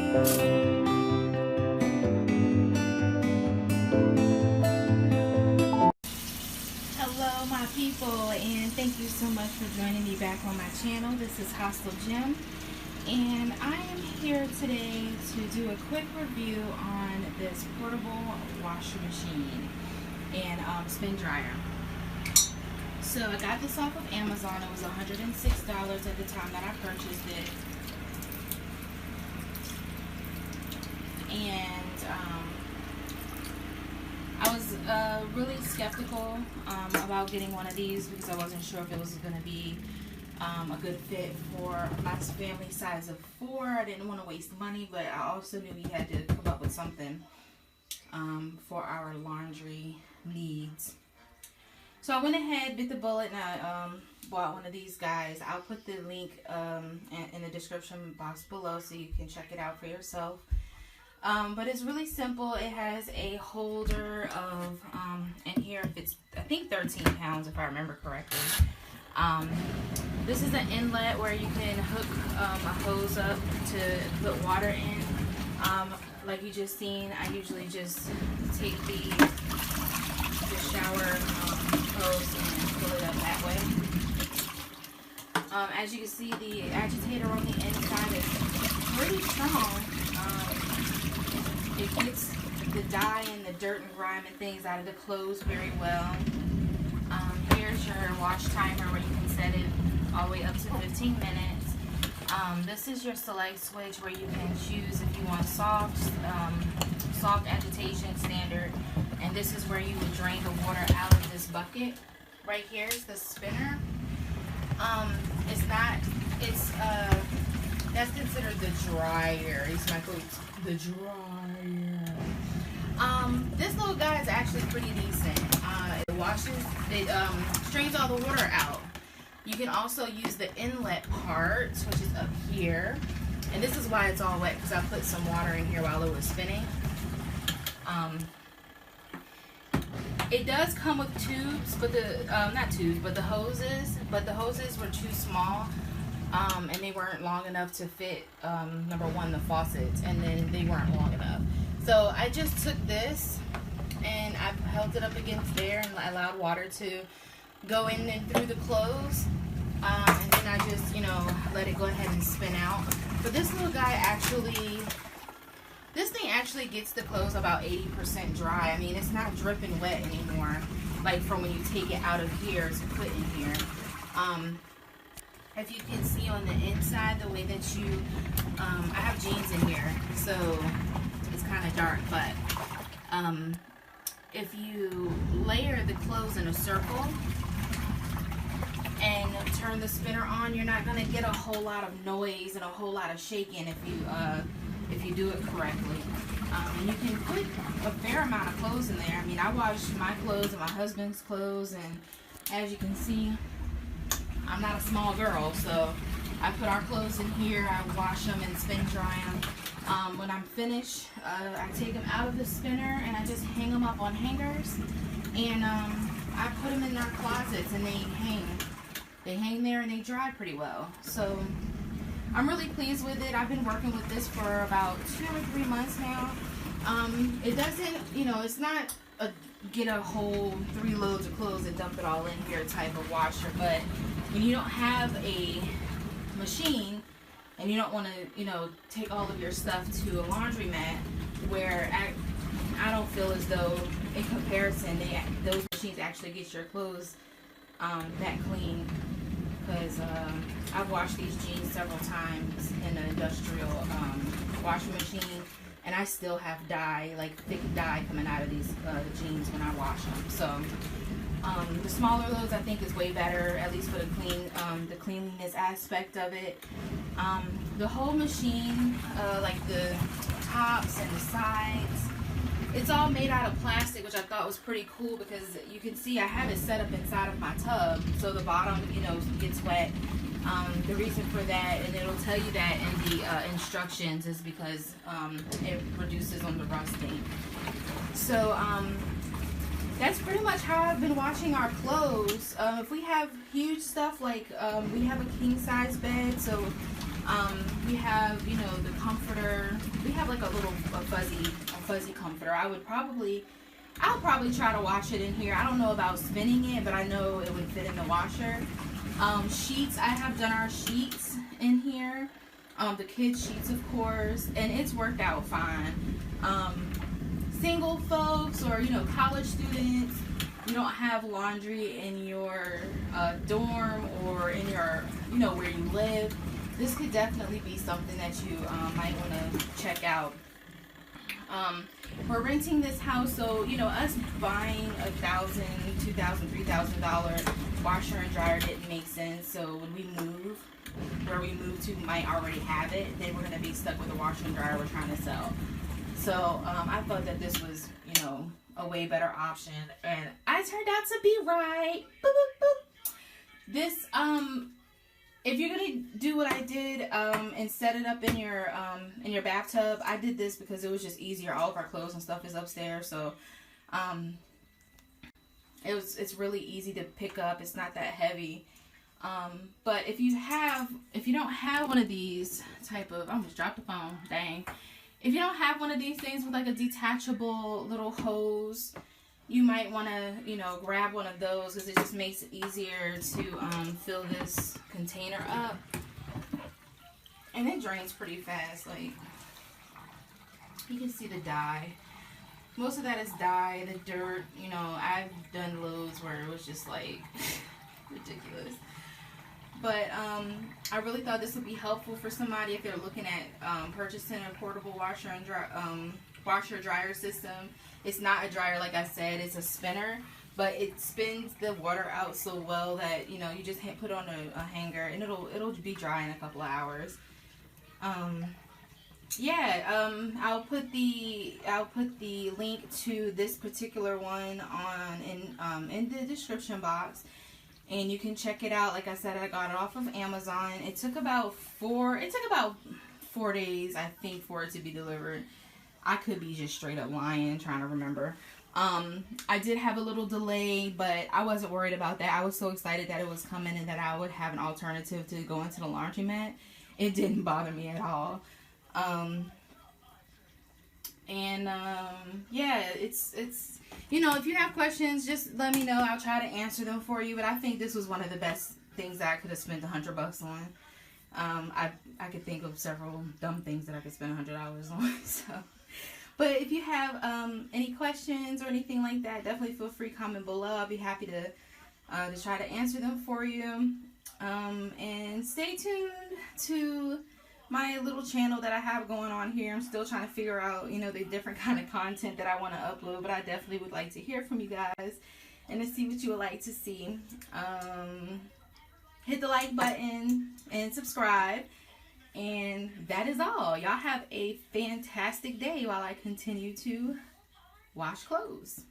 Hello my people, and thank you so much for joining me back on my channel. This is Hostel Gem, and I am here today to do a quick review on this portable washer machine and spin dryer. So I got this off of Amazon. It was $106 at the time that I purchased it, and I was really skeptical about getting one of these because I wasn't sure if it was going to be a good fit for my family size of 4. I didn't want to waste money, but I also knew we had to come up with something for our laundry needs. So I went ahead, bit the bullet, and I bought one of these guys. I'll put the link in the description box below so you can check it out for yourself. But it's really simple. It has a holder of, in here, it's I think 13 pounds if I remember correctly. This is an inlet where you can hook a hose up to put water in. Like you just seen, I usually just take the shower hose and fill it up that way. As you can see, the agitator on the inside is pretty strong. It gets the dye and the dirt and grime and things out of the clothes very well. Here's your wash timer where you can set it all the way up to 15 minutes. This is your select switch where you can choose if you want soft agitation, standard, and this is where you would drain the water out of this bucket. Right here is the spinner. That's considered the dryer. The dryer. This little guy is actually pretty decent. It washes, it strains all the water out. You can also use the inlet part, which is up here. And this is why it's all wet, because I put some water in here while it was spinning. It does come with tubes, but not tubes, but the hoses. But the hoses were too small. And they weren't long enough to fit, number one, the faucets, and then they weren't long enough. So I just took this and I held it up against there and allowed water to go in and through the clothes. And then I just, let it go ahead and spin out. But this little guy this thing actually gets the clothes about 80% dry. I mean, it's not dripping wet anymore, like from when you take it out of here to put in here. If you can see on the inside, the way that you, I have jeans in here, so it's kind of dark, but if you layer the clothes in a circle and turn the spinner on, you're not going to get a whole lot of noise and a whole lot of shaking if you do it correctly. And you can put a fair amount of clothes in there. I mean, I wash my clothes and my husband's clothes, and as you can see, I'm not a small girl, so I put our clothes in here, I wash them and spin dry them. When I'm finished, I take them out of the spinner and I just hang them up on hangers, and I put them in their closets and they hang there and they dry pretty well. So I'm really pleased with it. I've been working with this for about 2 or 3 months now. It doesn't, it's not a get a whole 3 loads of clothes and dump it all in here type of washer, but when you don't have a machine and you don't want to, take all of your stuff to a laundromat, where I don't feel as though in comparison those machines actually get your clothes that clean, because I've washed these jeans several times in an industrial washing machine, and I still have dye, like thick dye, coming out of these jeans when I wash them. So the smaller loads I think is way better, at least for the cleanliness aspect of it. The whole machine, like the tops and the sides, it's all made out of plastic, which I thought was pretty cool, because you can see I have it set up inside of my tub, so the bottom, gets wet. The reason for that, and it'll tell you that in the instructions, is because it reduces on the rusting. So that's pretty much how I've been washing our clothes. If we have huge stuff, like we have a king size bed, so we have, the comforter. we have like a fuzzy comforter. I'll probably try to wash it in here. I don't know about spinning it, but I know it would fit in the washer. Sheets, I have done our sheets in here. The kids' sheets, of course, and it's worked out fine. Single folks or, you know, college students, you don't have laundry in your dorm or in your, you know, where you live, this could definitely be something that you might want to check out. We're renting this house, so, you know, us buying $1,000, $2,000, $3,000 washer and dryer didn't make sense. So when we move, where we move to might already have it, then we're going to be stuck with a washer and dryer we're trying to sell. So I thought that this was, you know, a way better option, and I turned out to be right. Boop, boop, boop. This, if you're gonna do what I did and set it up in your bathtub, I did this because it was just easier. All of our clothes and stuff is upstairs, so it's really easy to pick up. It's not that heavy. But if you don't have one of these type of, I almost dropped the phone, dang. If you don't have one of these things with like a detachable little hose, you might want to, you know, grab one of those because it just makes it easier to fill this container up. And it drains pretty fast. Like, you can see the dye. Most of that is dye, the dirt. You know, I've done loads where it was just like ridiculous. But I really thought this would be helpful for somebody if they're looking at purchasing a portable washer and washer-dryer system. It's not a dryer, like I said, it's a spinner, but it spins the water out so well that, you know, you just put on a hanger and it'll be dry in a couple of hours. I'll put the link to this particular one in the description box. And you can check it out. Like I said, I got it off of Amazon. It took about 4 days, I think, for it to be delivered. I could be just straight up lying, trying to remember. I did have a little delay, but I wasn't worried about that. I was so excited that it was coming and that I would have an alternative to go into the laundromat. It didn't bother me at all. It's you know, if you have questions, just let me know. I'll try to answer them for you. But I think this was one of the best things that I could have spent $100 on. I could think of several dumb things that I could spend $100 on. So, but if you have any questions or anything like that, definitely feel free to comment below. I'll be happy to try to answer them for you. And stay tuned to my little channel that I have going on here. I'm still trying to figure out, you know, the different kind of content that I want to upload, but I definitely would like to hear from you guys and to see what you would like to see. Hit the like button and subscribe, and that is all. Y'all have a fantastic day while I continue to wash clothes.